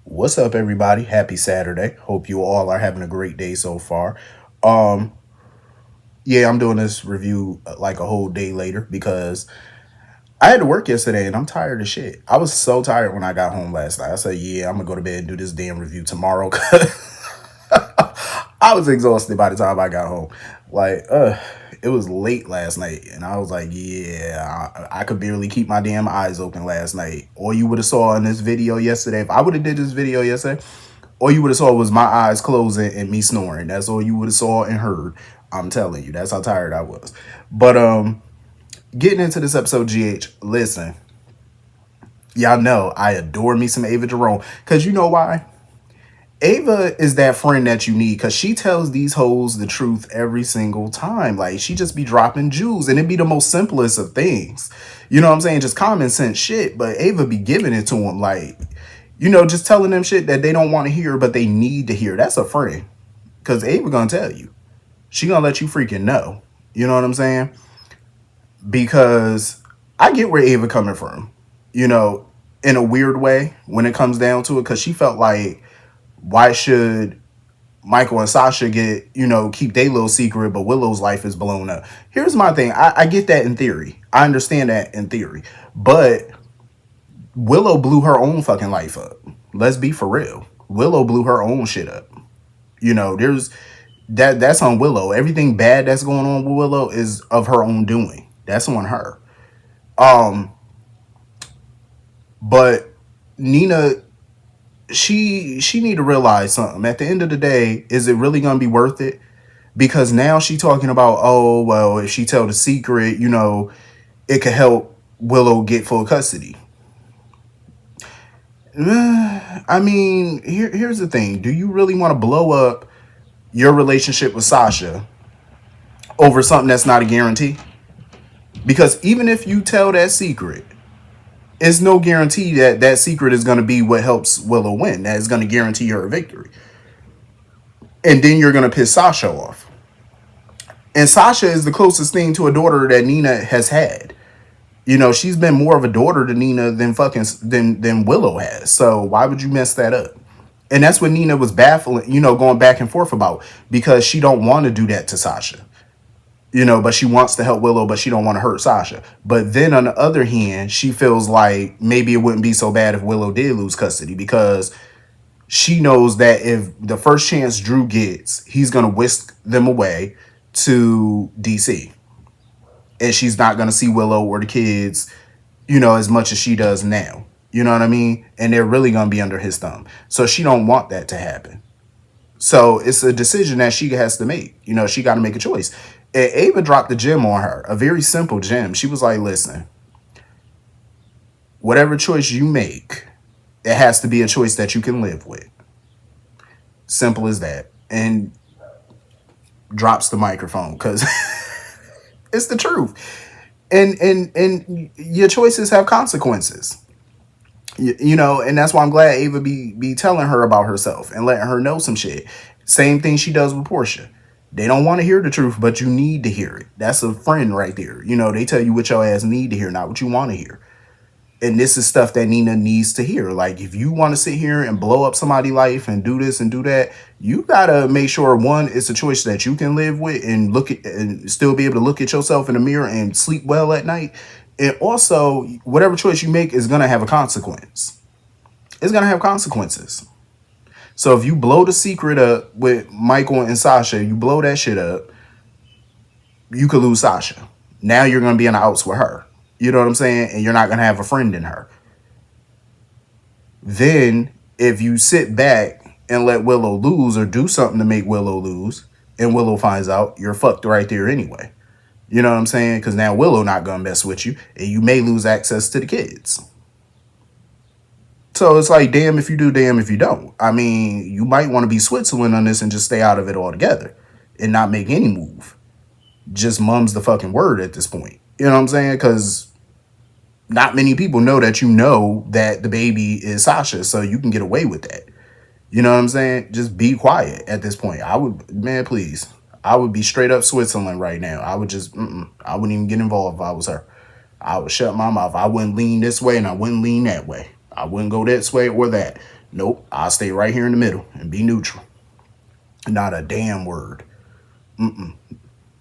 What's up, everybody? Happy Saturday. Hope you all are having a great day so far. Um, yeah, I'm doing this review like a whole day later because I had to work yesterday and I'm tired of shit. I was so tired when I got home last night. I said, yeah, I'm gonna go to bed and do this damn review tomorrow because I was exhausted by the time I got home. Like, it was late last night, and I was like, yeah, I could barely keep my damn eyes open last night. All you would have saw in this video yesterday, if I would have did this video yesterday, all you would have saw was my eyes closing and me snoring. That's all you would have saw and heard. I'm telling you, that's how tired I was. But getting into this episode, GH, listen, y'all know I adore me some Ava Jerome. Cause you know why? Ava is that friend that you need because she tells these hoes the truth every single time. Like she just be dropping jewels and it be the most simplest of things. You know what I'm saying? Just common sense shit. But Ava be giving it to them like, just telling them shit that they don't want to hear, but they need to hear. That's a friend. Because Ava gonna tell you. She gonna let you freaking know. You know what I'm saying? Because I get where Ava coming from. You know, in a weird way when it comes down to it. Because she felt like, why should Michael and Sasha get, keep their little secret, but Willow's life is blown up. Here's my thing. I get that in theory. I understand that in theory. But Willow blew her own fucking life up. Let's be for real. Willow blew her own shit up. There's that's on Willow. Everything bad that's going on with Willow is of her own doing. That's on her. Um, but Nina, she need to realize something. At the end of the day, is it really gonna be worth it? Because now she talking about, oh well, if she tell the secret, it could help Willow get full custody. I mean, here's the thing. Do you really want to blow up your relationship with Sasha over something that's not a guarantee? Because even if you tell that secret, it's no guarantee that that secret is going to be what helps Willow win. That is going to guarantee her a victory. And then you're going to piss Sasha off. And Sasha is the closest thing to a daughter that Nina has had. She's been more of a daughter to Nina than Willow has. So why would you mess that up? And that's what Nina was baffling, going back and forth about because she don't want to do that to Sasha. But she wants to help Willow, but she don't want to hurt Sasha. But then on the other hand, she feels like maybe it wouldn't be so bad if Willow did lose custody because she knows that if the first chance Drew gets, he's going to whisk them away to DC. And she's not going to see Willow or the kids, as much as she does now. You know what I mean? And they're really going to be under his thumb. So she don't want that to happen. So it's a decision that she has to make. She got to make a choice. And Ava dropped the gem on her, a very simple gem. She was like, listen, whatever choice you make, it has to be a choice that you can live with. Simple as that. And drops the microphone because it's the truth. And your choices have consequences. And that's why I'm glad Ava be telling her about herself and letting her know some shit. Same thing she does with Portia. They don't want to hear the truth, but you need to hear it. That's a friend right there. They tell you what your ass need to hear, not what you want to hear. And this is stuff that Nina needs to hear. Like, if you want to sit here and blow up somebody's life and do this and do that, you gotta make sure, one, it's a choice that you can live with and look at and still be able to look at yourself in the mirror and sleep well at night. And also, whatever choice you make is gonna have a consequence. It's gonna have consequences. So if you blow the secret up with Michael and Sasha, you blow that shit up, you could lose Sasha. Now you're gonna be in the outs with her. You know what I'm saying? And you're not gonna have a friend in her. Then if you sit back and let Willow lose or do something to make Willow lose, and Willow finds out, you're fucked right there anyway. You know what I'm saying? Because now Willow not gonna mess with you, and you may lose access to the kids. So it's like, damn if you do, damn if you don't. I mean, you might want to be Switzerland on this and just stay out of it altogether and not make any move. Just mum's the fucking word at this point. You know what I'm saying? Because not many people know that the baby is Sasha, so you can get away with that. You know what I'm saying? Just be quiet at this point. I would, man, please. I would be straight up Switzerland right now. I would just, I wouldn't even get involved if I was her. I would shut my mouth. I wouldn't lean this way and I wouldn't lean that way. I wouldn't go this way or that. Nope, I'll stay right here in the middle and be neutral. Not a damn word.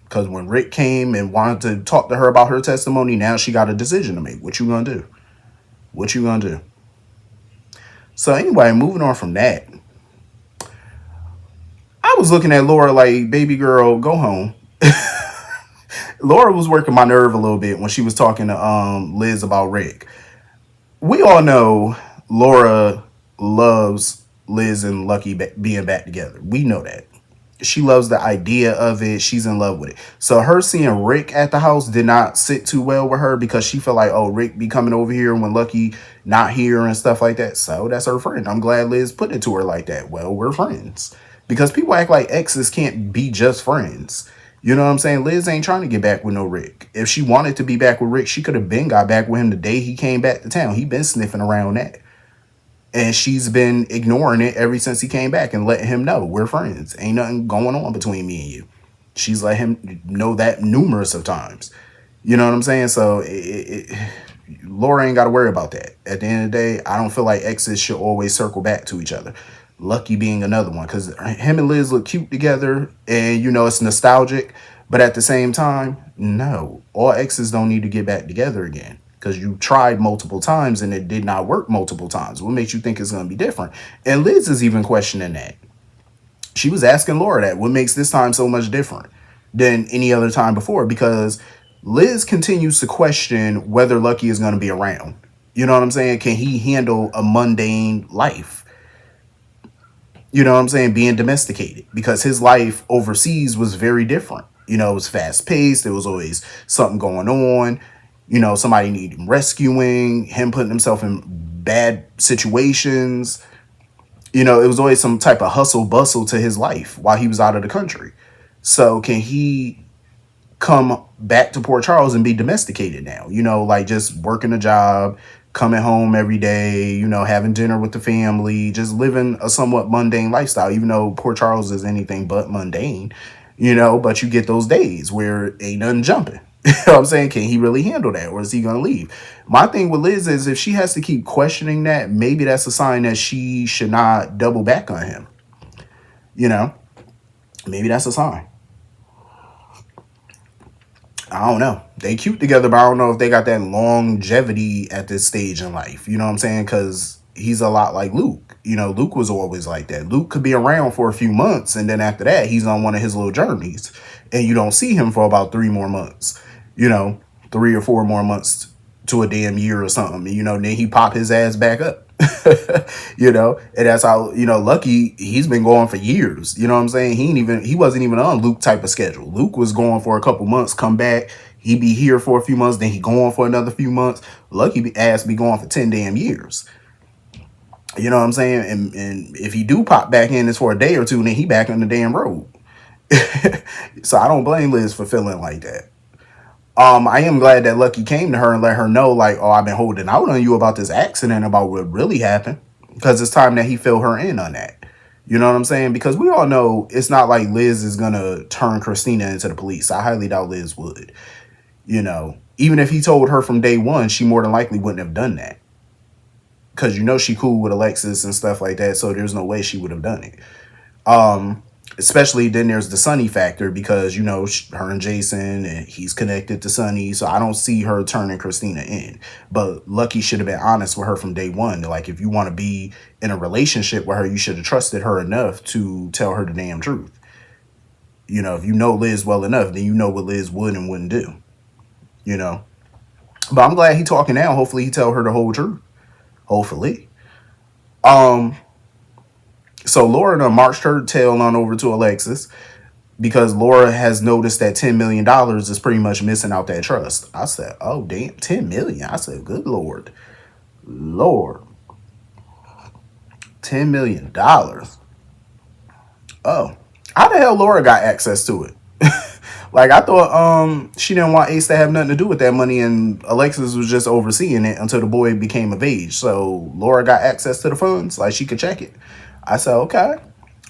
Because when Rick came and wanted to talk to her about her testimony, now she got a decision to make. What you gonna do? What you gonna do? So anyway, moving on from that, I was looking at Laura like, baby girl, go home. Laura was working my nerve a little bit when she was talking to Liz about Rick. We all know Laura loves Liz and Lucky being back together. We know that. She loves the idea of it. She's in love with it. So her seeing Rick at the house did not sit too well with her because she felt like, oh, Rick be coming over here when Lucky not here and stuff like that. So that's her friend. I'm glad Liz put it to her like that. Well, we're friends. Because people act like exes can't be just friends. You know what I'm saying? Liz ain't trying to get back with no Rick. If she wanted to be back with Rick, she could have been got back with him the day he came back to town. He been sniffing around that. And she's been ignoring it ever since he came back and letting him know we're friends. Ain't nothing going on between me and you. She's let him know that numerous of times. You know what I'm saying? So Laura ain't got to worry about that. At the end of the day, I don't feel like exes should always circle back to each other. Lucky being another one, because him and Liz look cute together, and it's nostalgic. But at the same time, no, all exes don't need to get back together again because you tried multiple times and it did not work multiple times. What makes you think it's going to be different? And Liz is even questioning that. She was asking Laura that. What makes this time so much different than any other time before? Because Liz continues to question whether Lucky is going to be around. You know what I'm saying? Can he handle a mundane life? You know what I'm saying? Being domesticated. Because his life overseas was very different. It was fast paced. There was always something going on. Somebody needing rescuing, him putting himself in bad situations. It was always some type of hustle bustle to his life while he was out of the country. So can he come back to Port Charles and be domesticated now? Like just working a job, coming home every day, having dinner with the family, just living a somewhat mundane lifestyle, even though Port Charles is anything but mundane, but you get those days where ain't nothing jumping. You know what I'm saying? Can he really handle that, or is he going to leave? My thing with Liz is if she has to keep questioning that, maybe that's a sign that she should not double back on him. Maybe that's a sign. I don't know. They cute together, but I don't know if they got that longevity at this stage in life. You know what I'm saying? Because he's a lot like Luke. Luke was always like that. Luke could be around for a few months, and then after that, he's on one of his little journeys, and you don't see him for about 3 more months. 3 or 4 more months to a damn year or something. Then he pop his ass back up. And that's how, Lucky, he's been going for years. You know what I'm saying? He wasn't even on Luke type of schedule. Luke was going for a couple months, come back, he be here for a few months, then he going for another few months. Lucky ass be going for 10 damn years. You know what I'm saying? And if he do pop back in, it's for a day or two, then he back on the damn road. So I don't blame Liz for feeling like that. I am glad that Lucky came to her and let her know, like, oh, I've been holding out on you about this accident, about what really happened. Because it's time that he fill her in on that. You know what I'm saying? Because we all know it's not like Liz is going to turn Christina into the police. I highly doubt Liz would. Even if he told her from day one, she more than likely wouldn't have done that. Because she cool with Alexis and stuff like that. So there's no way she would have done it. Especially then there's the Sonny factor because, her and Jason, and he's connected to Sonny. So I don't see her turning Christina in. But Lucky should have been honest with her from day one. Like, if you want to be in a relationship with her, you should have trusted her enough to tell her the damn truth. If you know Liz well enough, then you know what Liz would and wouldn't do. But I'm glad he talking now. Hopefully he tell her the whole truth. Hopefully. So Laura done marched her tail on over to Alexis because Laura has noticed that $10 million is pretty much missing out that trust. I said, oh, damn, $10 million. I said, good Lord. Lord. $10 million. Oh, how the hell Laura got access to it? Like, I thought she didn't want Ace to have nothing to do with that money, and Alexis was just overseeing it until the boy became of age. So Laura got access to the funds, like she could check it. I said, okay.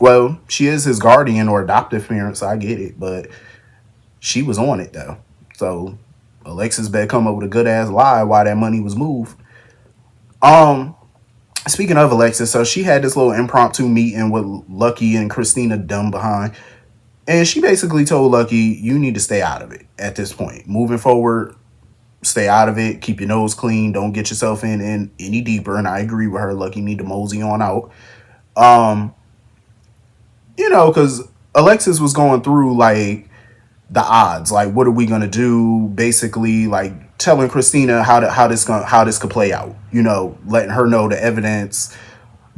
Well, she is his guardian or adoptive parent, so I get it. But she was on it, though. So Alexis better come up with a good-ass lie why that money was moved. Speaking of Alexis, so she had this little impromptu meeting with Lucky and Christina dumb behind. And she basically told Lucky, you need to stay out of it at this point. Moving forward, stay out of it. Keep your nose clean. Don't get yourself in any deeper. And I agree with her. Lucky need to mosey on out. Um, because Alexis was going through like the odds. Like, what are we gonna do? Basically, like telling Christina how this could play out. Letting her know the evidence.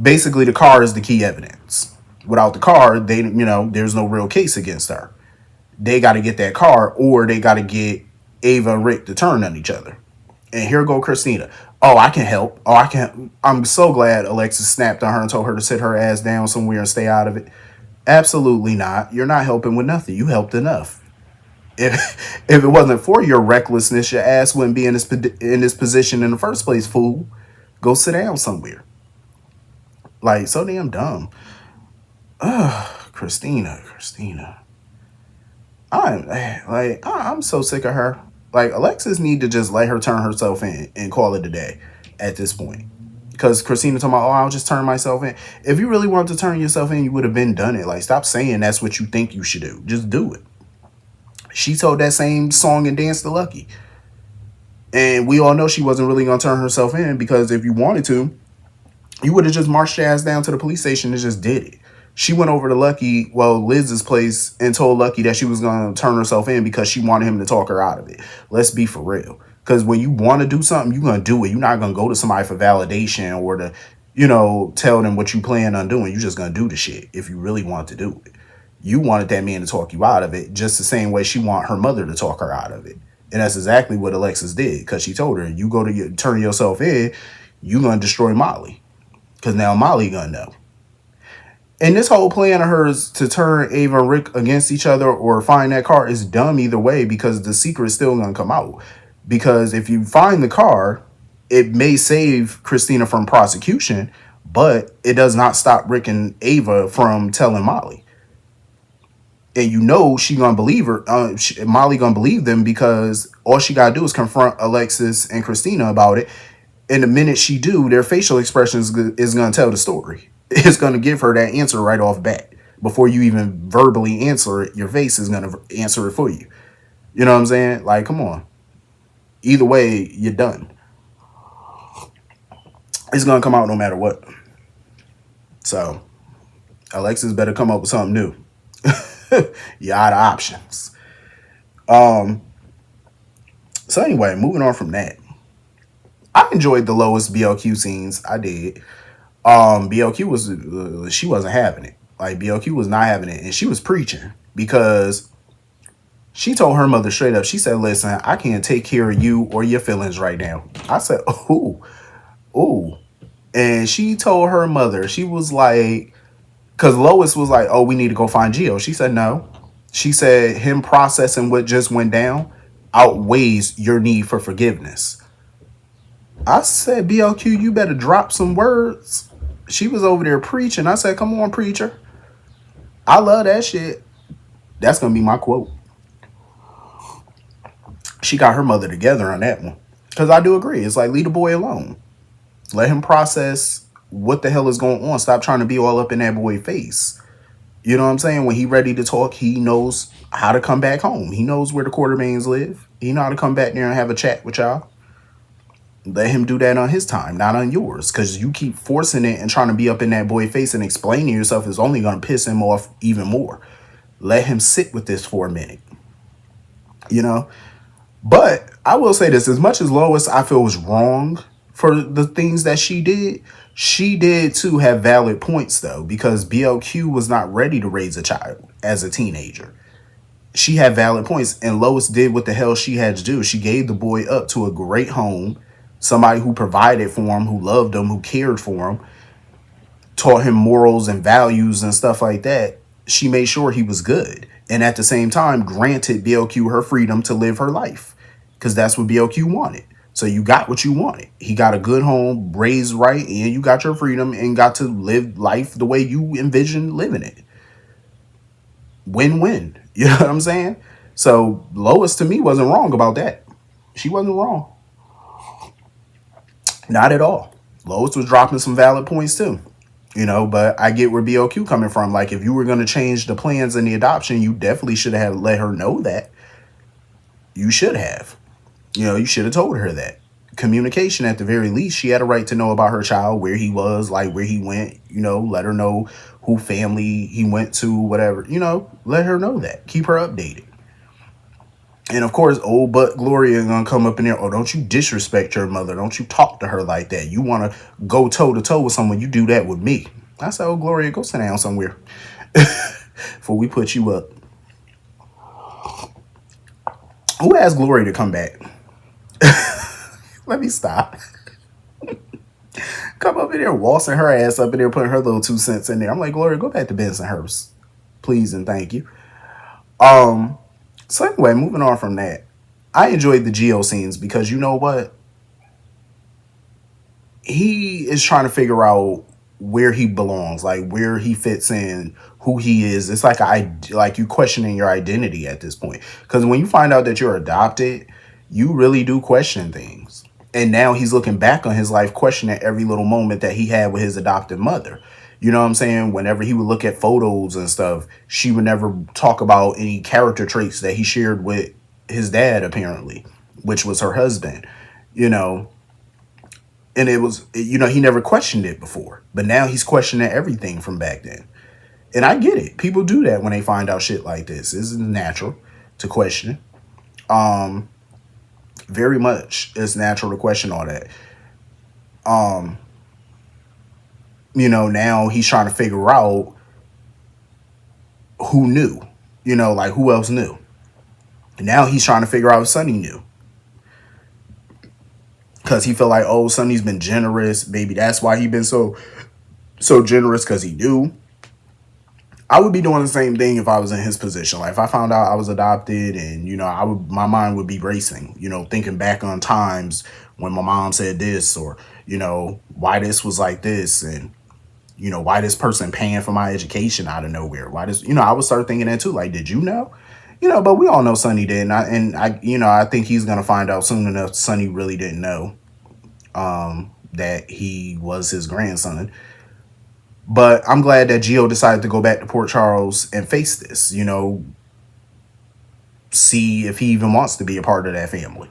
Basically, the car is the key evidence. Without the car, there's no real case against her. They got to get that car, or they got to get Ava and Rick to turn on each other. And here go Christina. Oh, I can help. Oh, I can. I'm so glad Alexis snapped on her and told her to sit her ass down somewhere and stay out of it. Absolutely not. You're not helping with nothing. You helped enough. If it wasn't for your recklessness, your ass wouldn't be in this position in the first place, fool. Go sit down somewhere. Like, so damn dumb. Christina. I'm so sick of her. Like, Alexis need to just let her turn herself in and call it a day at this point. Because Christina talking about, oh, I'll just turn myself in. If you really wanted to turn yourself in, you would have been done it. Like, stop saying that's what you think you should do. Just do it. She told that same song and dance to Lucky. And we all know she wasn't really going to turn herself in, because if you wanted to, you would have just marched your ass down to the police station and just did it. She went over to Liz's place, and told Lucky that she was going to turn herself in because she wanted him to talk her out of it. Let's be for real. Because when you want to do something, you're going to do it. You're not going to go to somebody for validation or to, tell them what you plan on doing. You're just going to do the shit if you really want to do it. You wanted that man to talk you out of it just the same way she want her mother to talk her out of it. And that's exactly what Alexis did, because she told her, you go to turn yourself in, you're going to destroy Molly. Because now Molly going to know. And this whole plan of hers to turn Ava and Rick against each other or find that car is dumb either way, because the secret is still going to come out. Because if you find the car, it may save Christina from prosecution, but it does not stop Rick and Ava from telling Molly. And she gonna believe her. Molly gonna believe them, because all she gotta do is confront Alexis and Christina about it. And the minute she do, their facial expressions is gonna tell the story. It's gonna give her that answer right off bat. Before you even verbally answer it, your face is gonna answer it for you. You know what I'm saying? Like, come on. Either way, you're done. It's gonna come out no matter what. So, Alexis better come up with something new. You're out of options. So anyway, moving on from that. I enjoyed the Lois BLQ scenes. I did. BLQ she wasn't having it. Like, BLQ was not having it, and she was preaching, because she told her mother straight up. She said, "Listen, I can't take care of you or your feelings right now." I said, "Ooh," and she told her mother. She was like, because Lois was like, "Oh, we need to go find Gio." She said, "No." She said, "Him processing what just went down outweighs your need for forgiveness." I said, "BLQ, you better drop some words." She was over there preaching. I said, "Come on, preacher." I love that shit. That's going to be my quote. She got her mother together on that one. Because I do agree. It's like, leave the boy alone. Let him process what the hell is going on. Stop trying to be all up in that boy's face. You know what I'm saying? When he ready to talk, he knows how to come back home. He knows where the Quartermains live. He know how to come back there and have a chat with y'all. Let him do that on his time, not on yours. Because you keep forcing it and trying to be up in that boy's face and explaining yourself is only going to piss him off even more. Let him sit with this for a minute. But I will say this. As much as Lois, I feel, was wrong for the things that she did too have valid points, though. Because BLQ was not ready to raise a child as a teenager. She had valid points. And Lois did what the hell she had to do. She gave the boy up to a great home. Somebody who provided for him, who loved him, who cared for him, taught him morals and values and stuff like that. She made sure he was good. And at the same time, granted BLQ her freedom to live her life. Because that's what BLQ wanted. So you got what you wanted. He got a good home, raised right, and you got your freedom and got to live life the way you envisioned living it. Win-win. You know what I'm saying? So Lois, to me, wasn't wrong about that. She wasn't wrong. Not at all. Lois was dropping some valid points too. But I get where BLQ coming from. Like, if you were going to change the plans and the adoption, you definitely should have let her know that. You should have. You should have told her that. Communication, at the very least, she had a right to know about her child, where he was, like where he went, let her know who family he went to, whatever, let her know that. Keep her updated. And of course, old butt Gloria gonna come up in there. Oh, don't you disrespect your mother. Don't you talk to her like that. You want to go toe to toe with someone, you do that with me. I said, oh, Gloria, go sit down somewhere before we put you up. Who asked Gloria to come back? Let me stop. Come up in there, waltzing her ass up in there, putting her little 2 cents in there. I'm like, Gloria, go back to Bensonhurst, please and thank you. So anyway, moving on from that, I enjoyed the Geo scenes because you know what? He is trying to figure out where he belongs, like where he fits in, who he is. It's like you questioning your identity at this point. Because when you find out that you're adopted, you really do question things. And now he's looking back on his life, questioning every little moment that he had with his adopted mother. You know what I'm saying? Whenever he would look at photos and stuff, she would never talk about any character traits that he shared with his dad, apparently, which was her husband, you know. And it was, he never questioned it before. But now he's questioning everything from back then. And I get it. People do that when they find out shit like this. It's natural to question it. Very much it's natural to question all that. Now he's trying to figure out who knew, like who else knew. And now he's trying to figure out if Sonny knew. Because he felt like, oh, Sonny's been generous. Maybe that's why he been so generous, because he knew. I would be doing the same thing if I was in his position. Like if I found out I was adopted and, my mind would be racing, thinking back on times when my mom said this, or, why this was like this, and, why this person paying for my education out of nowhere. Why this, I would start thinking that too. Like, did you know? But we all know Sonny did. And I think he's going to find out soon enough Sonny really didn't know that he was his grandson. But I'm glad that Gio decided to go back to Port Charles and face this, see if he even wants to be a part of that family,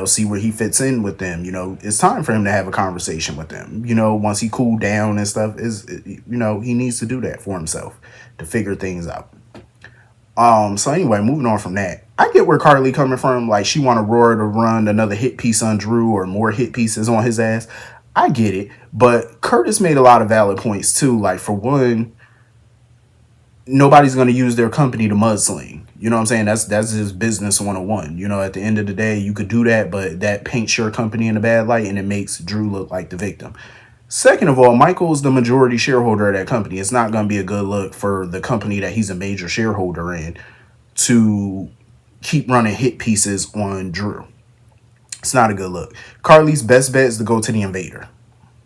see where he fits in with them. It's time for him to have a conversation with them, once he cooled down and stuff. He needs to do that for himself to figure things out. So anyway, moving on from that, I get where Carly coming from. Like, she want Aurora to run another hit piece on Drew or more hit pieces on his ass. I get it. But Curtis made a lot of valid points too. Like, for one, nobody's going to use their company to mudsling. You know what I'm saying? That's his business 101. At the end of the day, you could do that, but that paints your company in a bad light and it makes Drew look like the victim. Second of all, Michael's the majority shareholder of that company. It's not going to be a good look for the company that he's a major shareholder in to keep running hit pieces on Drew. It's not a good look. Carly's best bet is to go to the Invader.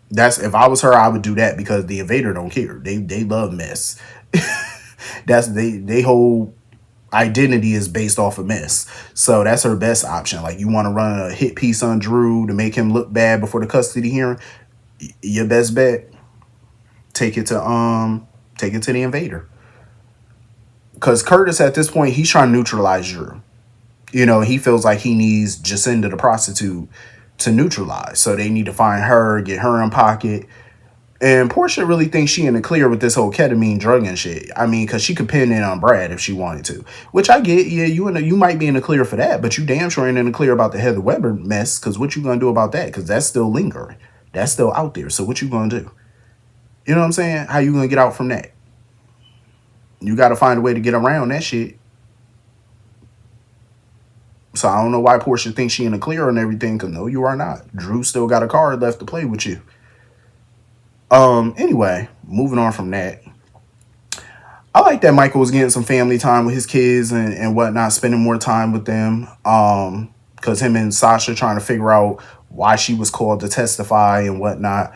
If I was her, I would do that, because the Invader don't care. They love mess. They whole identity is based off of mess. So that's her best option. Like, you want to run a hit piece on Drew to make him look bad before the custody hearing, your best bet, take it to the Invader. Because Curtis at this point, he's trying to neutralize Drew. He feels like he needs Jacinda the prostitute to neutralize. So they need to find her, get her in pocket. And Portia really thinks she in the clear with this whole ketamine drug and shit. I mean, because she could pin in on Brad if she wanted to. Which I get. Yeah, you might be in the clear for that. But you damn sure ain't in the clear about the Heather Weber mess. Because what you going to do about that? Because that's still lingering. That's still out there. So what you going to do? You know what I'm saying? How you going to get out from that? You got to find a way to get around that shit. So I don't know why Portia thinks she in the clear and everything, because no, you are not. Drew still got a card left to play with you. Anyway, moving on from that. I like that Michael was getting some family time with his kids and whatnot, spending more time with them. Because him and Sasha trying to figure out why she was called to testify and whatnot.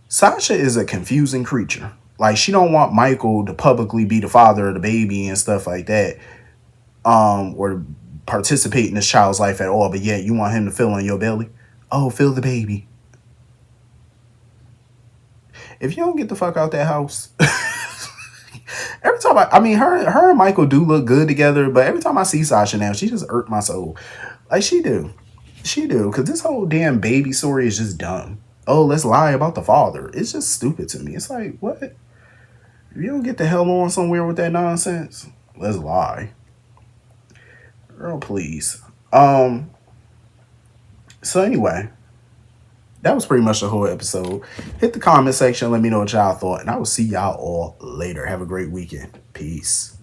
Sasha is a confusing creature. Like, she don't want Michael to publicly be the father of the baby and stuff like that. Or participate in this child's life at all, but yet you want him to fill in your belly. Oh, fill the baby. if you don't get the fuck out that house, every time I mean, her and Michael do look good together, but every time I see Sasha now, she just irked my soul. Like she do, because this whole damn baby story is just dumb. Oh, let's lie about the father. It's just stupid to me. It's like, what? If you don't get the hell on somewhere with that nonsense, let's lie. Girl, please. So anyway, that was pretty much the whole episode. Hit the comment section, let me know what y'all thought, and I will see y'all all later. Have a great weekend. Peace.